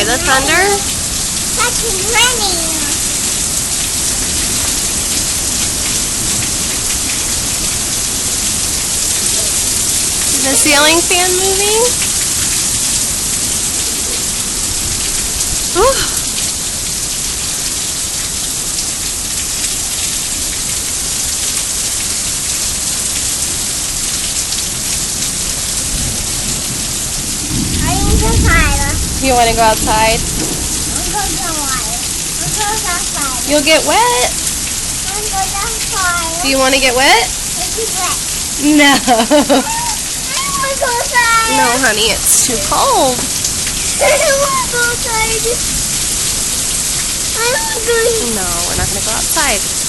hear the thunder? That's raining. The ceiling fan moving? Ooh. You want to go outside? You'll get wet. Do you want to get wet? No. No, honey, it's too cold. No, we're not going to go outside.